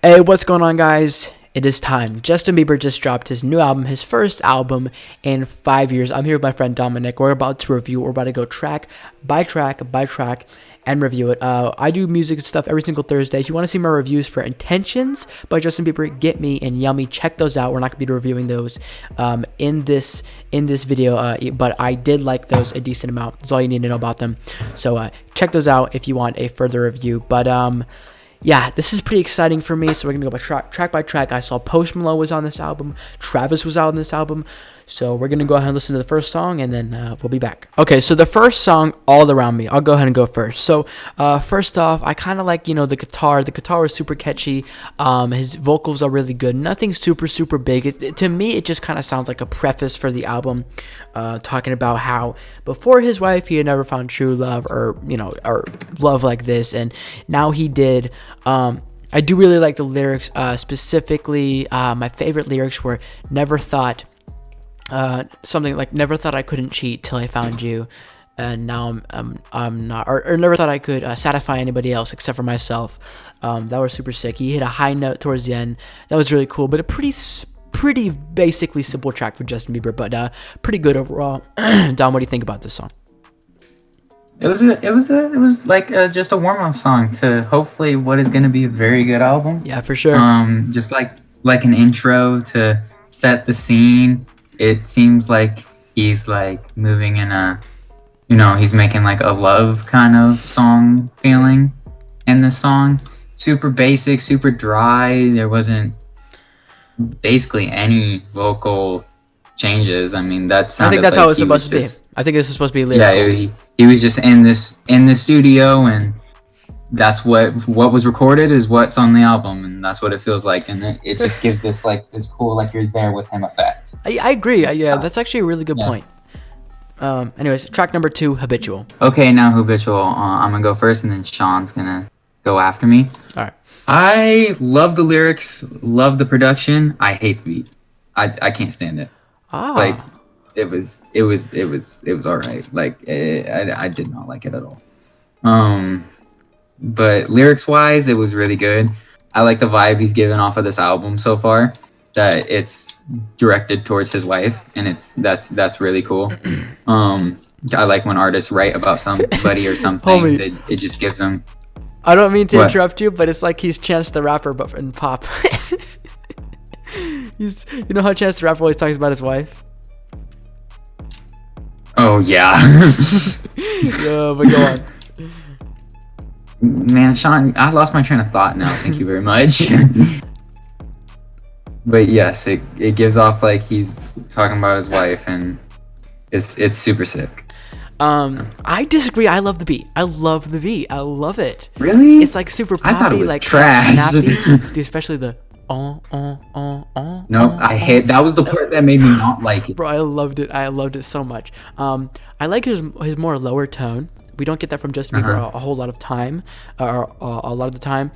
Hey, what's going on, guys? It is time. Justin Bieber just dropped his new album, his first album in 5 years. I'm here with my friend Dominic. We're about to review. We're about to go track by track and review it. I do music and stuff every single Thursday. If you want to see my reviews for Intentions by Justin Bieber, Get Me, and Yummy, check those out. We're not going to be reviewing those in this video, but I did like those a decent amount. That's all you need to know about them. So check those out if you want a further review. But yeah, this is pretty exciting for me. So we're gonna go by track by track. I saw Post Malone was on this album. Travis was out on this album. So we're gonna go ahead and listen to the first song, and then we'll be back. Okay, so the first song, All Around Me. I'll go ahead and go first. So first off, I kind of like the guitar. The guitar is super catchy. His vocals are really good. Nothing super big. To me, it just kind of sounds like a preface for the album, talking about how before his wife he had never found true love or love like this, and now he did. I do really like the lyrics, specifically my favorite lyrics were never thought something like never thought I couldn't cheat till I found you, and now I'm not, or never thought I could satisfy anybody else except for myself. That was super sick. He hit a high note towards the end. That was really cool, but a pretty basically simple track for Justin Bieber, but pretty good overall. Dom, what do you think about this song? It was like just a warm up song to hopefully what is going to be a very good album. Yeah, for sure. Just like an intro to set the scene. It seems like he's like moving in he's making like a love kind of song feeling in this song. Super basic, super dry. There wasn't basically any vocal changes. I mean, that sounded I think that's like how it's supposed to be. I think this is supposed to be lyrical. Yeah, he was just in the studio, and that's what was recorded is what's on the album, and that's what it feels like, and it just gives this cool like you're there with him effect. I agree. Yeah, that's actually a really good point. Anyways, track number 2, Habitual. Okay, now Habitual. I'm gonna go first, and then Sean's gonna go after me. All right. I love the lyrics, love the production. I hate the beat. I can't stand it. Like it was all right. Like I did not like it at all. But lyrics wise, it was really good. I like the vibe he's given off of this album so far. That it's directed towards his wife, and that's really cool. I like when artists write about somebody or something. It just gives them. I don't mean to interrupt you, but it's like he's Chance the Rapper, but in pop. You know how Chance the Rapper always talks about his wife? Oh yeah. Yeah, but go on. Man, Sean, I lost my train of thought now. Thank you very much. But yes, it gives off like he's talking about his wife, and it's super sick. I disagree. I love the beat. I love it. Really? It's like super poppy, I thought it was like trash. Snappy. Dude, especially the No, I hate that was the part that made me not like it. Bro, I loved it so much. I like his more lower tone. We don't get that from Justin Bieber a whole lot of time, or a lot of the time.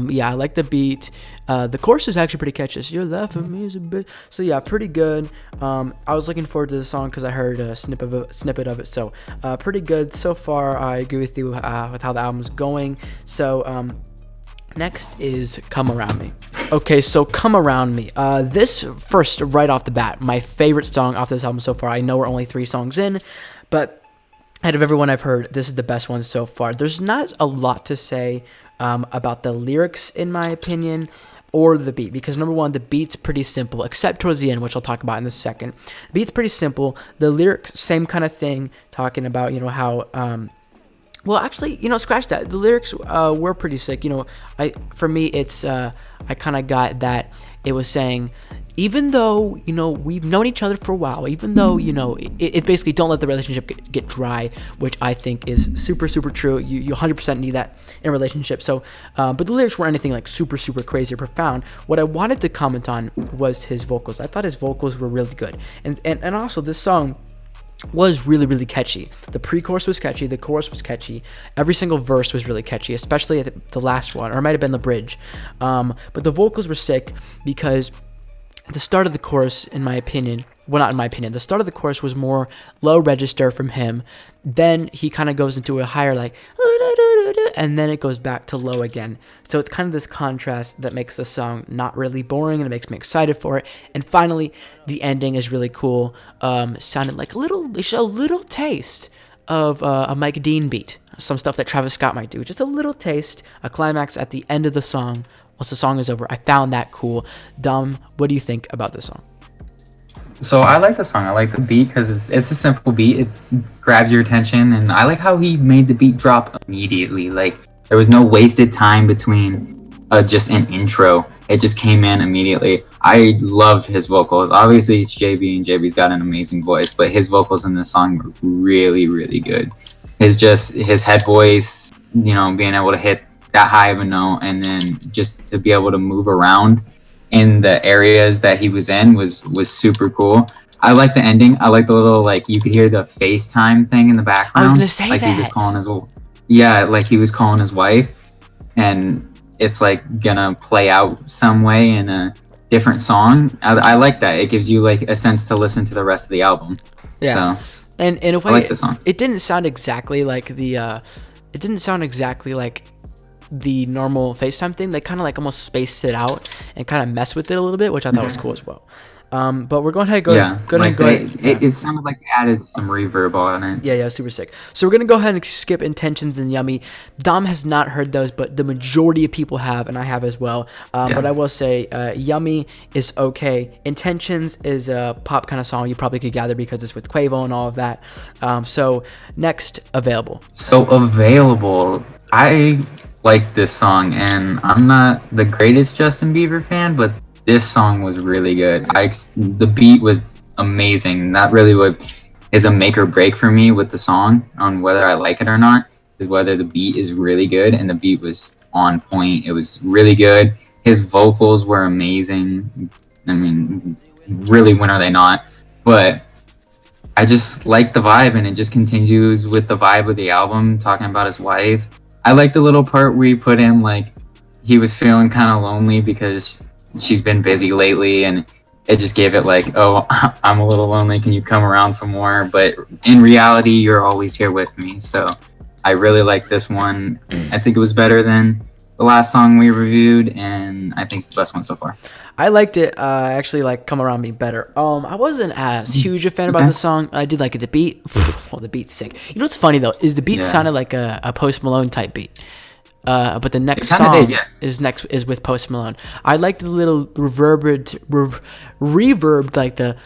Yeah, I like the beat. The chorus is actually pretty catchy. So your love for me is a bit. So yeah, pretty good. I was looking forward to the song because I heard a snippet of it. So pretty good so far. I agree with you with how the album's going. So next is Come Around Me. Okay, so Come Around Me. This first, right off the bat, my favorite song off this album so far. I know we're only 3 songs in, but out of everyone I've heard, this is the best one so far. There's not a lot to say about the lyrics, in my opinion, or the beat, because number one, the beat's pretty simple, except towards the end, which I'll talk about in a second. The beat's pretty simple. The lyrics, same kind of thing, talking about how well, actually, scratch that. The lyrics were pretty sick. For me, it's I kind of got that it was saying, even though we've known each other for a while, even though it basically don't let the relationship get dry, which I think is super true. You 100% need that in a relationship. So, but the lyrics weren't anything like super crazy or profound. What I wanted to comment on was his vocals. I thought his vocals were really good, and also this song was really catchy. The pre-chorus was catchy, the chorus was catchy, every single verse was really catchy, especially at the last one, or it might have been the bridge. But the vocals were sick because the start of the chorus, in my opinion, well, not in my opinion. The start of the chorus was more low register from him. Then he kind of goes into a higher like, and then it goes back to low again. So it's kind of this contrast that makes the song not really boring and it makes me excited for it. And finally, the ending is really cool. Sounded like a little taste of a Mike Dean beat, some stuff that Travis Scott might do. Just a little taste, a climax at the end of the song. Once the song is over, I found that cool. Dom, what do you think about this song? So I like the song. I like the beat because it's a simple beat. It grabs your attention, and I like how he made the beat drop immediately. Like there was no wasted time between just an intro. It just came in immediately. I loved his vocals. Obviously, it's JB, and JB's got an amazing voice, but his vocals in this song were really, really good. His head voice, being able to hit that high of a note, and then just to be able to move around in the areas that he was in was super cool. I like the ending. I like the little you could hear the FaceTime thing in the background. I was gonna say that. He was calling he was calling his wife, and it's gonna play out some way in a different song. I like that. It gives you a sense to listen to the rest of the album. Yeah. So, and in a way, I like the song. It didn't sound exactly like the normal FaceTime thing. They kind of almost spaced it out and kind of messed with it a little bit, which I thought was cool as well. But we're going ahead and go ahead. It sounded like they added some reverb on it. Yeah, super sick. So we're going to go ahead and skip Intentions and Yummy. Dom has not heard those, but the majority of people have, and I have as well. But I will say Yummy is okay. Intentions is a pop kind of song you probably could gather because it's with Quavo and all of that. So next, Available. So Available, I like this song, and I'm not the greatest Justin Bieber fan, but this song was really good. The beat was amazing. That really what is a make or break for me with the song on whether I like it or not, is whether the beat is really good, and the beat was on point. It was really good. His vocals were amazing. I mean, really, when are they not? But I just like the vibe, and it just continues with the vibe of the album, talking about his wife. I like the little part where he put in he was feeling kind of lonely because she's been busy lately, and it just gave it oh, I'm a little lonely, can you come around some more? But in reality, you're always here with me. So I really like this one. I think it was better than the last song we reviewed, and I think it's the best one so far. I liked it. I actually like Come Around Me better. I wasn't as huge a fan about the song. I did like it. The beat, well, the beat's sick. You know what's funny though is the beat sounded like a Post Malone type beat. But the next song is with Post Malone. I liked the little reverb, like the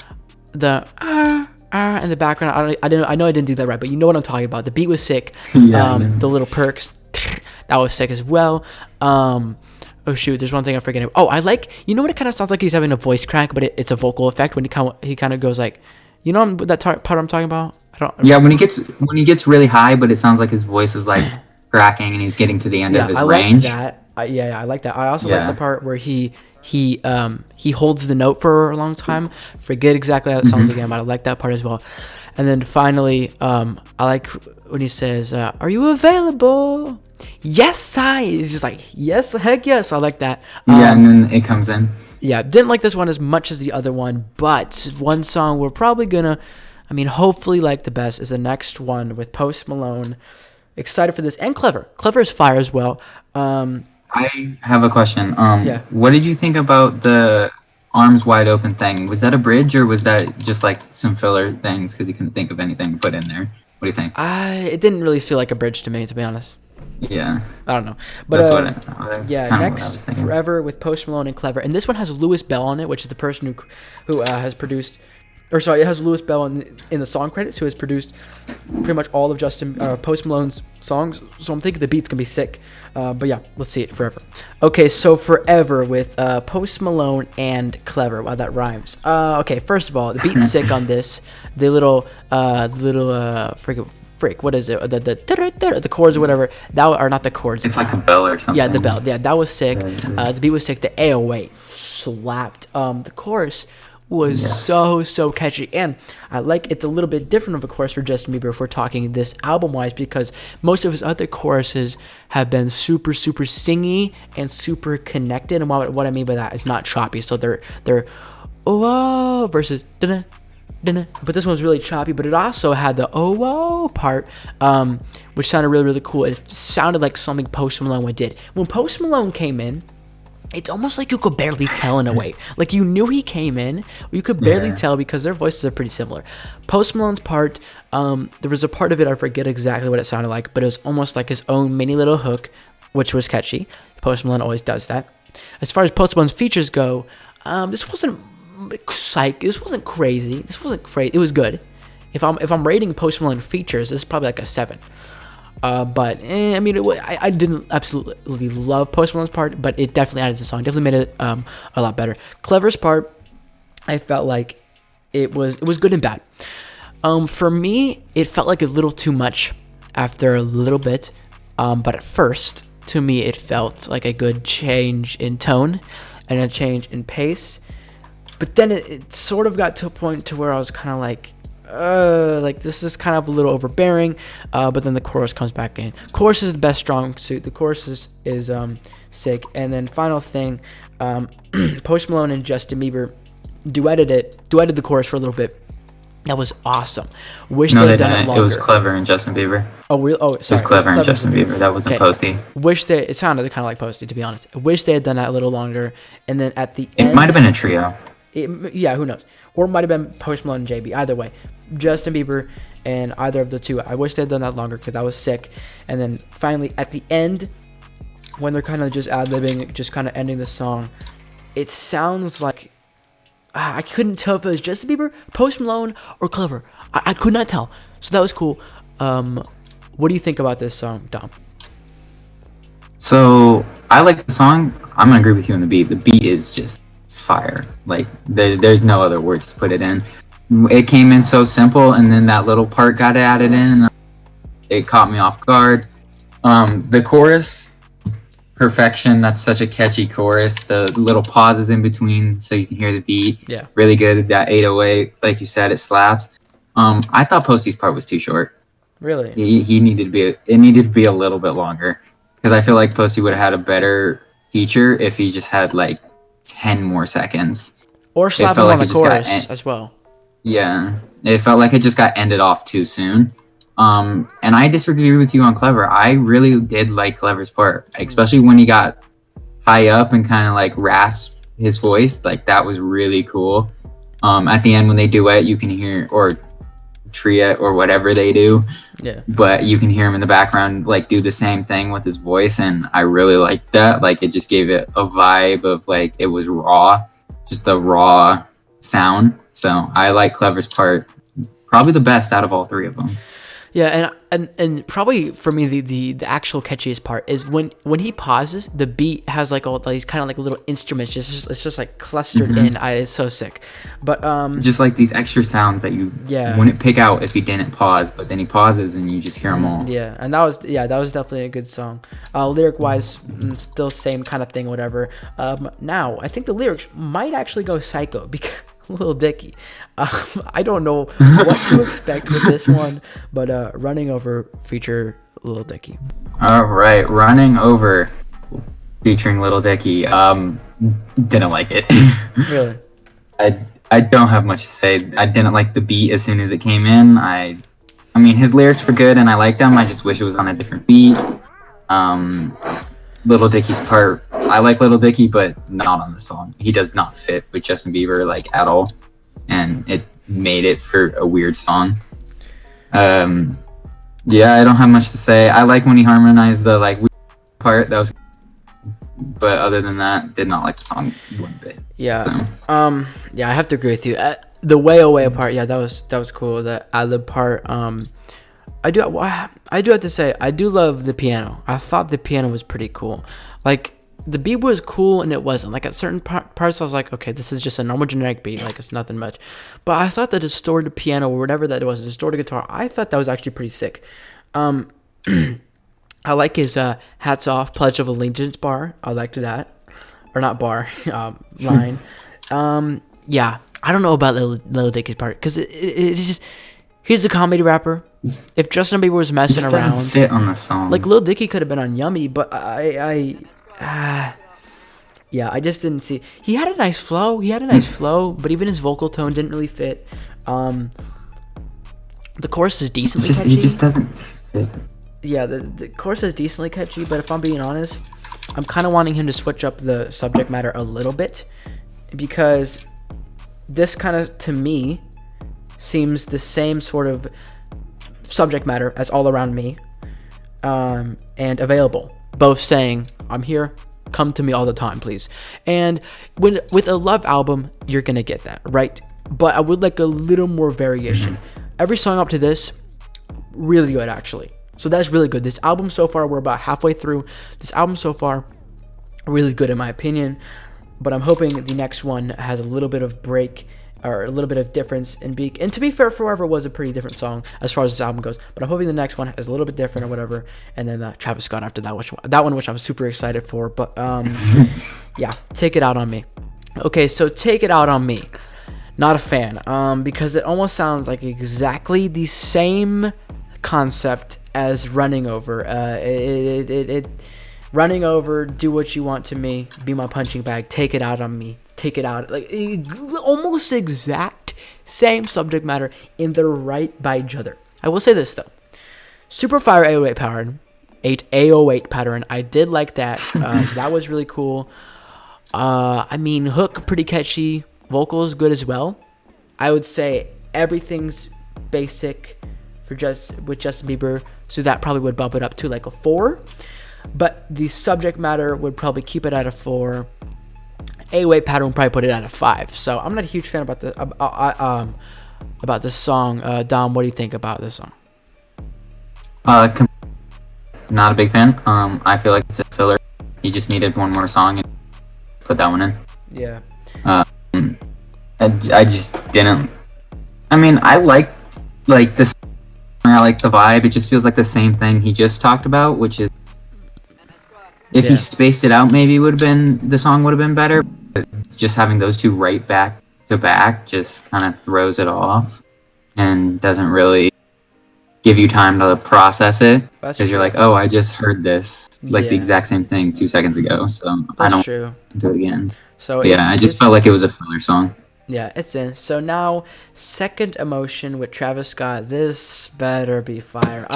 in the background. I know I didn't do that right, but you know what I'm talking about. The beat was sick. The little perks, that was sick as well. Oh shoot, there's one thing I'm forgetting. Oh, I like, you know what, it kind of sounds like he's having a voice crack, but it's a vocal effect when he kind of goes that part I'm talking about. When he gets really high, but it sounds like his voice is cracking, and he's getting to the end of his range. I like that. I also like the part where he holds the note for a long time. Forget exactly how it sounds again, but I like that part as well. And then finally, I like when he says, "Are you available?" Yes, He's just yes, heck yes. I like that. And then it comes in. Yeah, didn't like this one as much as the other one, but one song we're probably gonna, hopefully like the best is the next one with Post Malone. Excited for this, and Clever. Clever is fire as well. I have a question. What did you think about the Arms Wide Open thing? Was that a bridge, or was that just some filler things because he couldn't think of anything to put in there? What do you think? It didn't really feel like a bridge to me, to be honest. Yeah. I don't know. But next, Forever with Post Malone and Clever. And this one has Louis Bell on it, which is the person who has produced, it has Louis Bell in the song credits, who has produced pretty much all of Post Malone's songs. So I'm thinking the beat's going to be sick. But yeah, let's see it. Forever. Okay, so Forever with Post Malone and Clever. Wow, that rhymes. Okay, first of all, the beat's sick on this. The little what is it? The chords or whatever. That are not the chords. It's like a bell or something. Yeah, the bell. Yeah, that was sick. The beat was sick. The AOA slapped. The chorus was so catchy, and I like it's a little bit different of a chorus for Justin Bieber if we're talking this album wise, because most of his other choruses have been super singy and super connected, and what I mean by that is not choppy. So they're oh versus but this one's really choppy. But it also had the oh whoa part, which sounded really really cool. It sounded like something Post Malone did. When Post Malone came in, it's almost like you could barely tell in a way. Like you knew he came in, you could barely tell because their voices are pretty similar. Post Malone's part, there was a part of it, I forget exactly what it sounded like, but it was almost like his own mini little hook, which was catchy. Post Malone always does that. As far as Post Malone's features go, this wasn't this wasn't crazy. This wasn't crazy. It was good. If I'm rating Post Malone features, this is probably like a 7. But I mean, I didn't absolutely love Post Malone's part, but it definitely added to the song. Definitely made it a lot better. Clever's part, I felt like it was good and bad. For me, it felt like a little too much after a little bit. But at first, to me, it felt like a good change in tone and a change in pace. But then it sort of got to a point to where I was kind of like this is kind of a little overbearing, but then the chorus comes back in. Chorus is the best strong suit. The chorus is sick. And then final thing, Post Malone and Justin Bieber duetted the chorus for a little bit. That was awesome. Wish they had done it longer. It was Clever and Justin Bieber. Oh, really? Oh, sorry. It was Clever and Justin Bieber. That wasn't Posty. It sounded kind of like Posty, to be honest. I wish they had done that a little longer. And then at the end, it might have been a trio. Yeah, who knows? Or it might have been Post Malone and JB. Either way, Justin Bieber and either of the two. I wish they'd done that longer because that was sick. And then finally, at the end, when they're kind of just ad-libbing, just kind of ending the song, it sounds like I couldn't tell if it was Justin Bieber, Post Malone, or Clever. I could not tell. So that was cool. What do you think about this song, Dom? So I like the song. I'm gonna agree with you on the beat. The beat is just fire. Like there's no other words to put it in. It came in so simple, and then that little part got added in, and it caught me off guard. The chorus, perfection. That's such a catchy chorus. The little pauses in between so you can hear the beat. Yeah, really good. That 808, like you said, it slaps. I thought Posty's part was too short. Really? He needed to be. It needed to be a little bit longer because I feel like Posty would have had a better feature if he just had like 10 more seconds. Or slap him on the chorus as well. Yeah, it felt like it just got ended off too soon. And I disagree with you on Clever. I really did like Clever's part, especially when he got high up and kind of like rasped his voice. Like that was really cool. At the end when they duet, you can hear, or trio or whatever they do. Yeah. But you can hear him in the background like do the same thing with his voice, and I really liked that. Like it just gave it a vibe of like it was raw, just a raw sound. So I like Clever's part probably the best out of all three of them. Yeah, and probably for me the actual catchiest part is when he pauses, the beat has like all these kind of like little instruments. It's just like clustered in. It's so sick. But just like these extra sounds that you wouldn't pick out if he didn't pause, but then he pauses and you just hear them all. Yeah, and that was definitely a good song. Lyric wise, still same kind of thing, whatever. Now I think the lyrics might actually go psycho because. Lil Dicky. I don't know what to expect with this one, but Running Over feature Lil Dicky. All right, Running Over featuring Lil Dicky. Didn't like it. Really? I don't have much to say. I didn't like the beat as soon as it came in. I mean, his lyrics were good and I liked them. I just wish it was on a different beat. Lil Dicky's part, I like Lil Dicky, but not on the song. He does not fit with Justin Bieber like at all, and it made it for a weird song. Yeah, I don't have much to say. I like when he harmonized the like part. That was, but other than that, did not like the song one bit. Yeah. So. Yeah, I have to agree with you. The way away part, yeah, that was cool. The ad-lib part, I do have to say, I do love the piano. I thought the piano was pretty cool. Like, the beat was cool and it wasn't. Like, at certain parts, I was like, okay, this is just a normal generic beat. Like, it's nothing much. But I thought the distorted piano or whatever that was, distorted guitar, I thought that was actually pretty sick. I like his hats off, Pledge of Allegiance bar. I liked that. Or not bar, line. Yeah, I don't know about Lil Dicky's part. Because it's just, he's a comedy rapper. If Justin Bieber was messing around, doesn't fit on the song. Like Lil Dicky could have been on Yummy, but I just didn't see. He had a nice flow, but even his vocal tone didn't really fit. The chorus is decently It's just catchy. it just doesn't fit. Yeah, the chorus is decently catchy, but if I'm being honest, I'm kind of wanting him to switch up the subject matter a little bit, because this kind of, to me, seems the same sort of subject matter as All Around Me, and Available, both saying, I'm here, come to me all the time, please. And with a love album, you're gonna get that, right? But I would like a little more variation. Every song up to this, really good, actually. So that's really good. This album so far, we're about halfway through. This album so far, really good in my opinion. But I'm hoping the next one has a little bit of break, or a little bit of difference in beat. And to be fair, Forever was a pretty different song as far as this album goes. But I'm hoping the next one is a little bit different or whatever. And then Travis Scott after that, which I'm super excited for. But yeah, Take It Out on Me. Okay, so Take It Out on Me. Not a fan, because it almost sounds like exactly the same concept as Running Over. Running Over, do what you want to me, be my punching bag, take it out on me, take it out. Like, almost exact same subject matter, and they're right by each other. I will say this though, Super Fire 808 pattern, 808 pattern. I did like that. That was really cool. I mean, hook pretty catchy, vocals good as well. I would say everything's basic with Justin Bieber, so that probably would bump it up to like a 4. But the subject matter would probably keep it at a 4. A-Weight pattern would probably put it at a 5. So I'm not a huge fan about this song. Dom, what do you think about this song? Not a big fan. I feel like it's a filler. He just needed one more song and put that one in. Yeah. I just didn't. I mean, I liked like this. I like the vibe. It just feels like the same thing he just talked about, which is if he spaced it out, maybe the song would have been better. But just having those two right back to back just kind of throws it off and doesn't really give you time to process it, because you're like, oh, I just heard this the exact same thing 2 seconds ago, so I don't listen to it again. So yeah, I just felt like it was a filler song. Yeah, it's in. So now, Second Emotion with Travis Scott. This better be fire.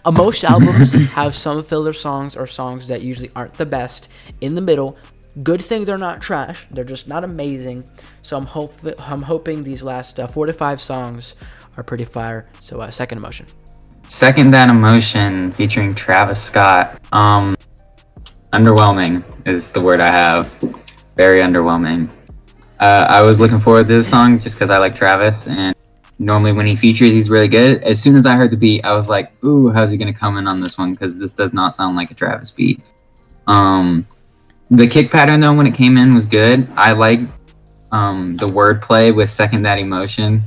Most albums have some filler songs or songs that usually aren't the best in the middle. Good thing they're not trash. They're just not amazing. So I'm hoping these last 4 to 5 songs are pretty fire. So Second Emotion. Second That Emotion featuring Travis Scott. Underwhelming is the word I have. Very underwhelming. I was looking forward to this song just because I like Travis, and normally when he features, he's really good. As soon as I heard the beat, I was like, ooh, how's he going to come in on this one? Because this does not sound like a Travis beat. The kick pattern, though, when it came in was good. I liked the wordplay with Second That Emotion.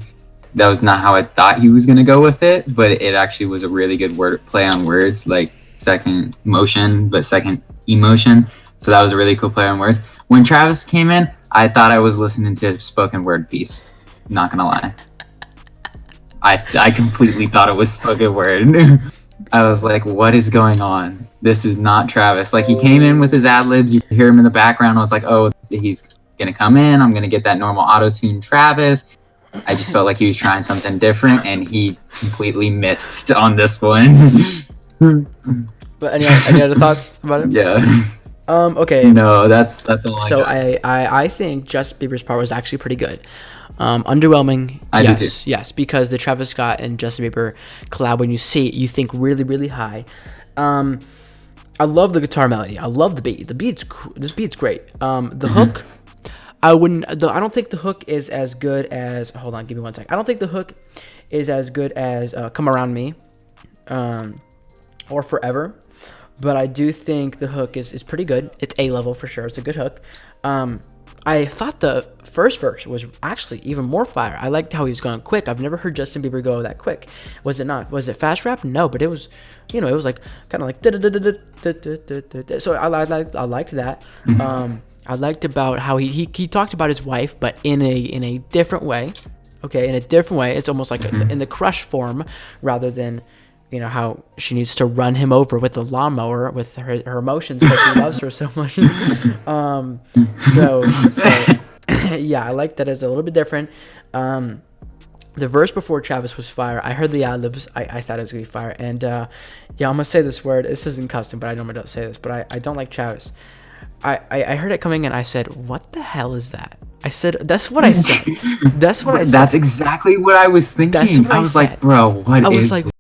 That was not how I thought he was going to go with it, but it actually was a really good word play on words, like second motion, but second emotion. So that was a really cool play on words. When Travis came in, I thought I was listening to a spoken word piece. Not gonna lie. I completely thought it was spoken word. I was like, what is going on? This is not Travis. Like, he came in with his ad-libs. You could hear him in the background. I was like, oh, he's gonna come in. I'm gonna get that normal auto-tune Travis. I just felt like he was trying something different, and he completely missed on this one. But any other thoughts about it? Yeah. Okay. No, that's all I so got. I think Justin Bieber's part was actually pretty good. Underwhelming. Yes, because the Travis Scott and Justin Bieber collab, when you see it, you think really, really high. I love the guitar melody. I love the beat. This beat's great. The hook, I don't think the hook is as good as. Hold on, give me 1 second. I don't think the hook is as good as "Come Around Me," or "Forever." But I do think the hook is pretty good. It's A-level for sure. It's a good hook. I thought the first verse was actually even more fire. I liked how he was going quick. I've never heard Justin Bieber go that quick. Was it not? Was it fast rap? No, but it was, it was like kind of like. So I liked that. I liked about how he talked about his wife, but in a different way. Okay, in a different way. It's almost like in the crush form rather than. How she needs to run him over with the lawnmower with her emotions because he loves her so much. So yeah, I like that it's a little bit different. The verse before Travis was fire. I heard the ad libs. I thought it was gonna be fire. And yeah, I'm gonna say this word. This isn't custom, but I normally don't say this. But I don't like Travis. I heard it coming in. I said, "What the hell is that?" I said, "That's what I said." That's what I said. That's exactly what I was That's thinking. what I I was said. like, bro, what I was is like,